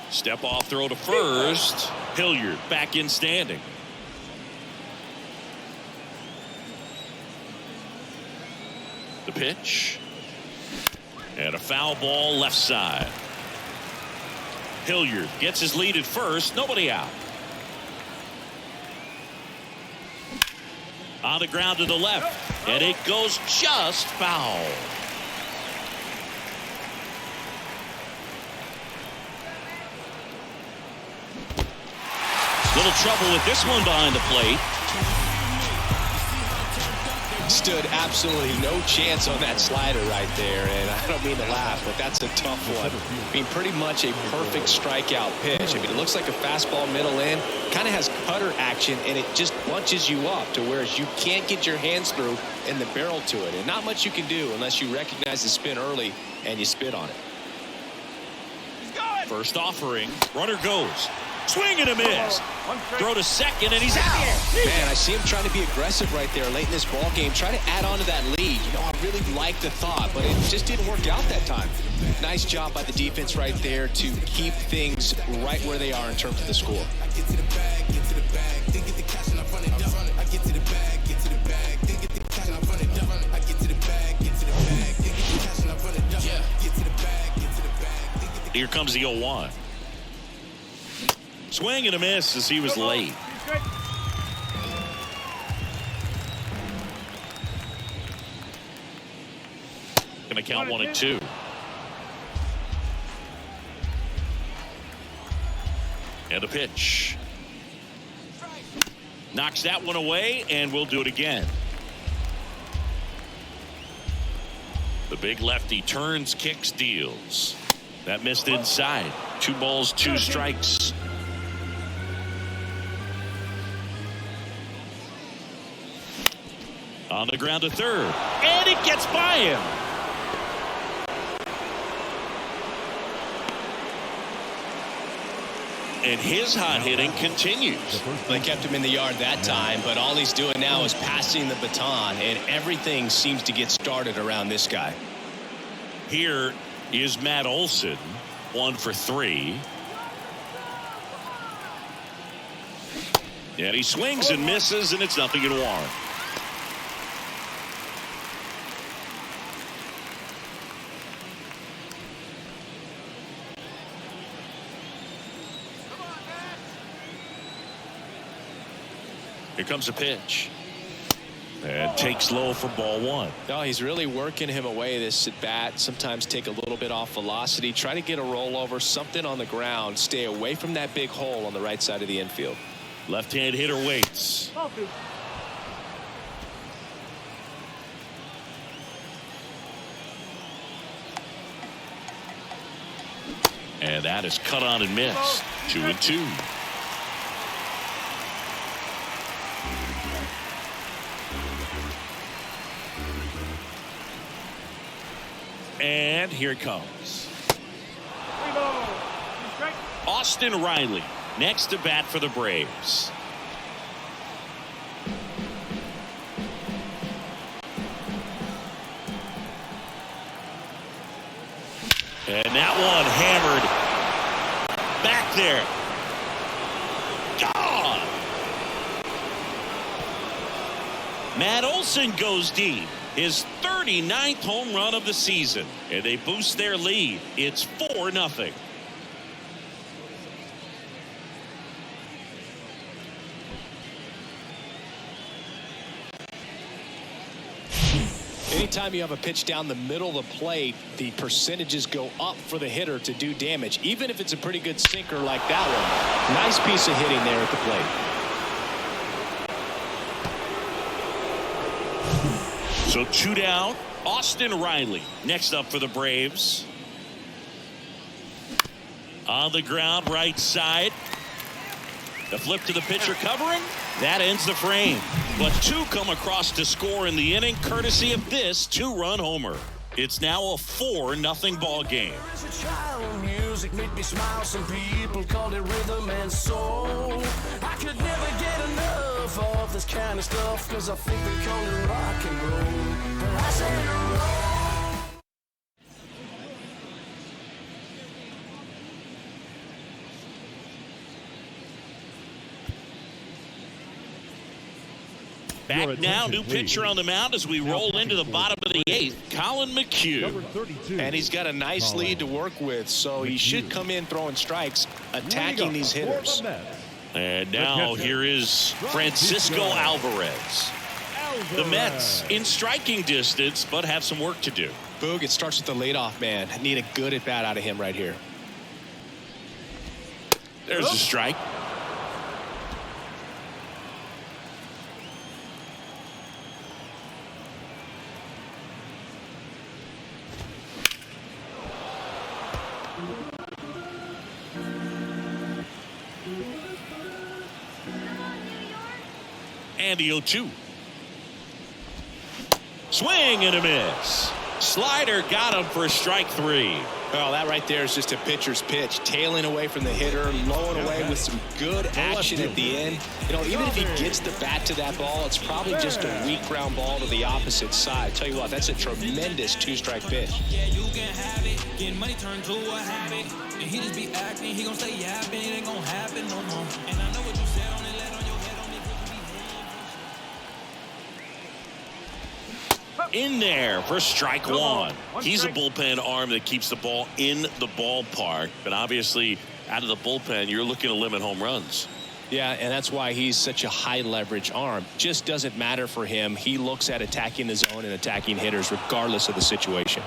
Step off throw to first. Hilliard back in standing. The pitch. And a foul ball left side. Hilliard gets his lead at first. Nobody out. On the ground to the left. And it goes just foul. Little trouble with this one behind the plate. Stood absolutely no chance on that slider right there, and I don't mean to laugh, but that's a tough one. I mean, pretty much a perfect strikeout pitch. I mean, it looks like a fastball middle in, kind of has cutter action, and it just bunches you up to where you can't get your hands through and the barrel to it, and not much you can do unless you recognize the spin early and you spit on it. First offering, runner goes. Swing and a miss. Throw to second, and he's out. Man, I see him trying to be aggressive right there late in this ball game, trying to add on to that lead. You know, I really like the thought, but it just didn't work out that time. Nice job by the defense right there to keep things right where they are in terms of the score. Here comes the 0-1. Swing and a miss as he was late. Going to count 1-2. And a pitch. Knocks that one away, and we'll do it again. The big lefty turns, kicks, deals. That missed inside. 2 balls, 2 strikes. On the ground to third. And it gets by him. And his hot hitting continues. They kept him in the yard that time, but all he's doing now is passing the baton, and everything seems to get started around this guy. Here is Matt Olson, 1 for 3. And he swings and misses, and it's 0-1. Here comes a pitch. And takes low for ball 1. No, he's really working him away this at bat. Sometimes take a little bit off velocity. Try to get a rollover, something on the ground. Stay away from that big hole on the right side of the infield. Left-hand hitter waits. And that is cut on and missed. 2-2. And here it comes. Austin Riley next to bat for the Braves. And that one hammered back there. Gone. Matt Olson goes deep. His 39th home run of the season, and they boost their lead. It's 4-0. Anytime you have a pitch down the middle of the plate, the percentages go up for the hitter to do damage, even if it's a pretty good sinker like that one. Nice piece of hitting there at the plate. So 2 down. Austin Riley next up for the Braves. On the ground, right side. The flip to the pitcher covering. That ends the frame. But 2 come across to score in the inning, courtesy of this 2-run homer. It's now a 4-0 ball game. Music made me smile. Some people call it rhythm and soul. I could never get enough of this kind of stuff, cause I think they call it rock and roll. But I say roll. Back now, new pitcher on the mound as we roll into the bottom of the 8th, Colin McHugh. And he's got a nice lead to work with, so he should come in throwing strikes, attacking these hitters. And now here is Francisco Alvarez. The Mets in striking distance, but have some work to do. Boog, it starts with the leadoff man. Need a good at bat out of him right here. There's a strike. And the 0-2. Swing and a miss. Slider got him for strike 3. Well, that right there is just a pitcher's pitch, tailing away from the hitter, lowing away with some good action at the end. You know, even if he gets the bat to that ball, it's probably just a weak ground ball to the opposite side. Tell you what, that's a tremendous 2-strike pitch. Yeah, you can have it. Getting money turned to a habit. And he just be acting, he gon' stay yapping. It ain't gon' happen no more. And I know what you said on it, let on your head on it. In there for strike one. He's a strike. bullpen arm that keeps the ball in the ballpark. But obviously, out of the bullpen, you're looking to limit home runs. Yeah, and that's why he's such a high leverage arm. Just doesn't matter for him. He looks at attacking the zone and attacking hitters regardless of the situation.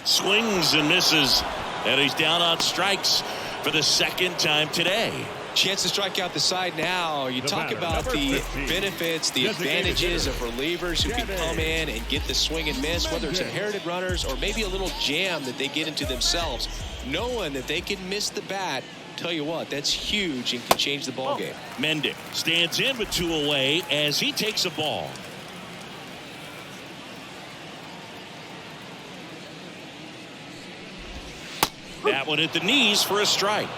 Swings and misses, and he's down on strikes for the second time today. Chance to strike out the side now. You talk about the benefits, the advantages of relievers who can come in and get the swing and miss, whether it's inherited runners or maybe a little jam that they get into themselves, knowing that they can miss the bat. Tell you what, that's huge and can change the ball game. Mendick stands in with 2 away as he takes a ball. That one at the knees for a strike.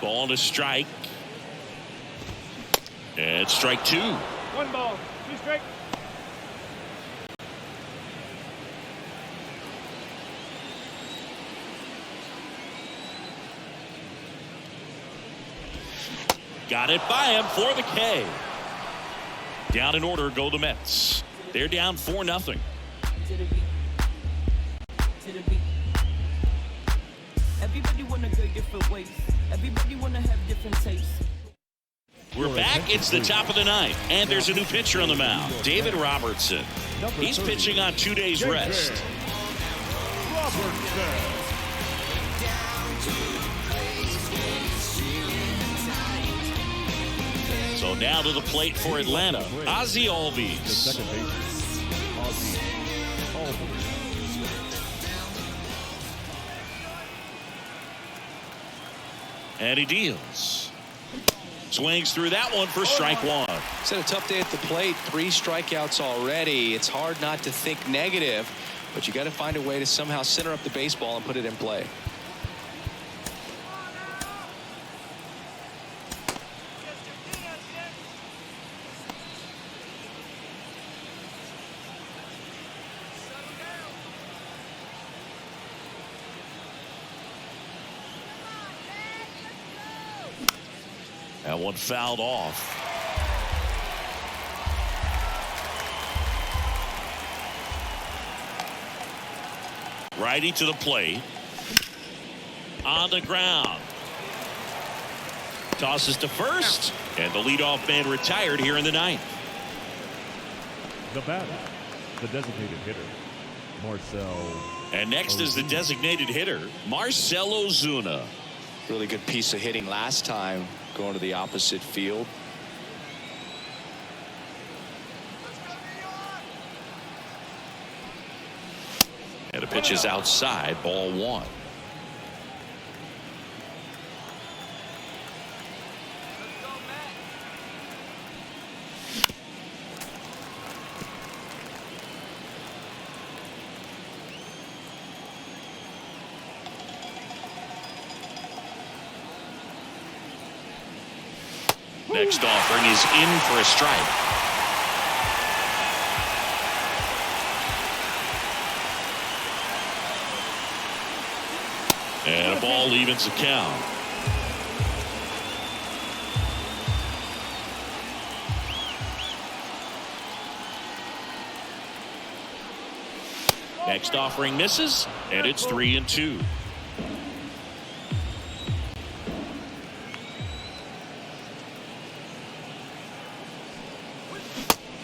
Ball to strike. And strike 2. 1 ball, 2 strike. Got it by him for the K. Down in order go the Mets. They're down 4-0. Everybody wanna go different ways. Everybody wanna have different tastes. We're back. It's the top of the ninth, and there's a new pitcher on the mound, David Robertson. He's pitching on 2 days rest. So now to the plate for Atlanta, Ozzie Albies. And he deals. Swings through that one for strike 1. It's had a tough day at the plate. 3 strikeouts already. It's hard not to think negative, but you got to find a way to somehow center up the baseball and put it in play. That one fouled off. Righty to the plate. On the ground. Tosses to first. And the leadoff man retired here in the ninth. The batter, the designated hitter, Marcell. And next is the designated hitter, Marcell Ozuna. Really good piece of hitting last time, going to the opposite field. And the pitch is outside, ball 1. Next offering is in for a strike. And a ball evens the count. Next offering misses, and it's 3-2.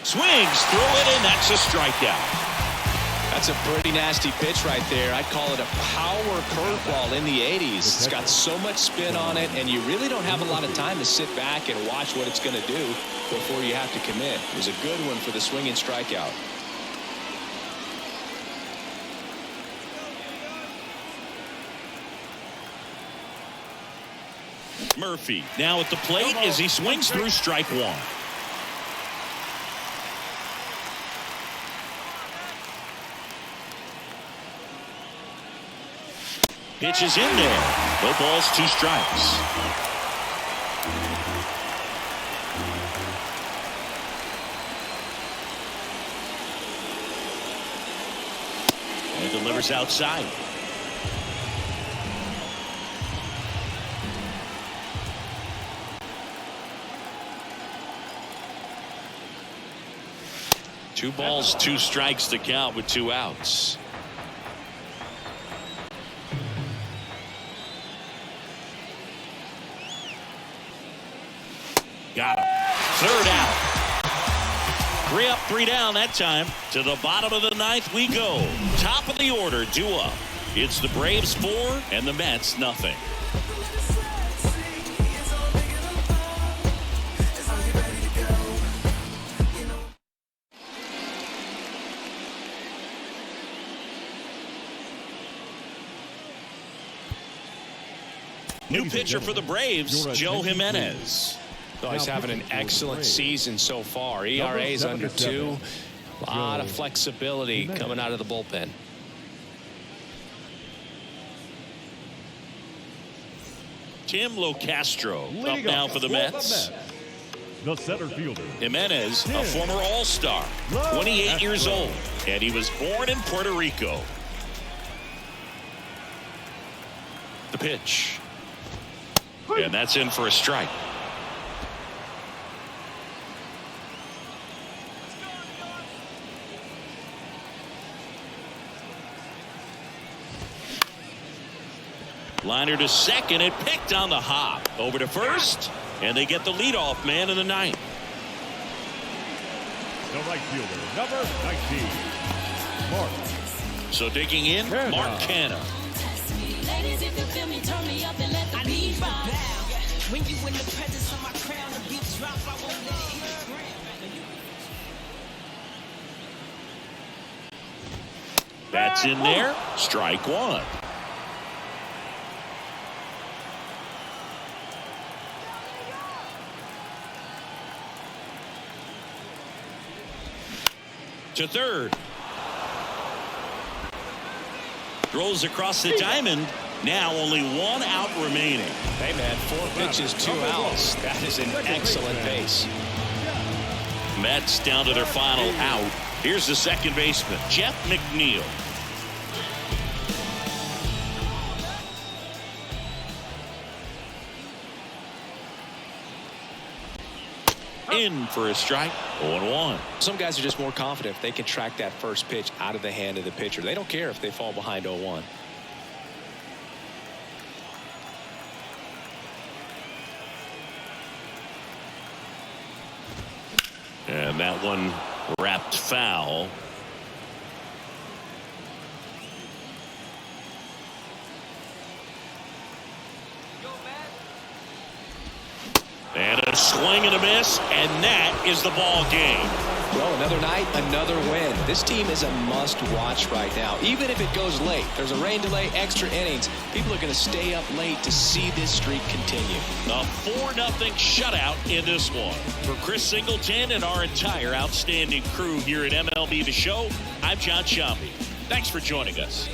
Swings through it, and that's a strikeout. That's a pretty nasty pitch right there. I'd call it a power curveball in the 80s. It's got so much spin on it, and you really don't have a lot of time to sit back and watch what it's going to do before you have to commit. It was a good one for the swinging strikeout. Murphy now at the plate as he swings through strike 1. Pitch is in there. No balls, 2 strikes. delivers outside. Two balls, 2 strikes to count with 2 outs. Got him. 3rd out. 3 up, 3 down that time. To the bottom of the 9th we go. Top of the order, due up. It's the Braves 4 and the Mets nothing. New pitcher for the Braves, Joe Jimenez. Oh, he's having an excellent season so far. ERA is under 2. A lot of flexibility coming out of the bullpen. Tim Locastro up now for the Mets. The center fielder. Jimenez, a former All-Star, 28 years old, and he was born in Puerto Rico. The pitch. And that's in for a strike. Liner to second. It picked on the hop. Over to first. And they get the leadoff man in the 9th. The right fielder, number 19, Mark. So digging in, Mark Canha. Ladies, if you feel me, turn me up and let the beat rock. When you in the presence of my crown, the beat drop, I won't let it hit the ground. That's in there. Strike 1. To third. Throws across the diamond. Now only 1 out remaining. Hey, man, 4 pitches, 2 outs. That is an excellent pace. Mets down to their final out. Here's the second baseman, Jeff McNeil. In for a strike. 0-1. Some guys are just more confident if they can track that first pitch out of the hand of the pitcher. They don't care if they fall behind 0-1. And that one wrapped foul. And a swing and a miss, and that is the ball game. Well, another night, another win. This team is a must-watch right now. Even if it goes late, there's a rain delay, extra innings. People are going to stay up late to see this streak continue. A 4-0 shutout in this one. For Chris Singleton and our entire outstanding crew here at MLB The Show, I'm John Sciambi. Thanks for joining us.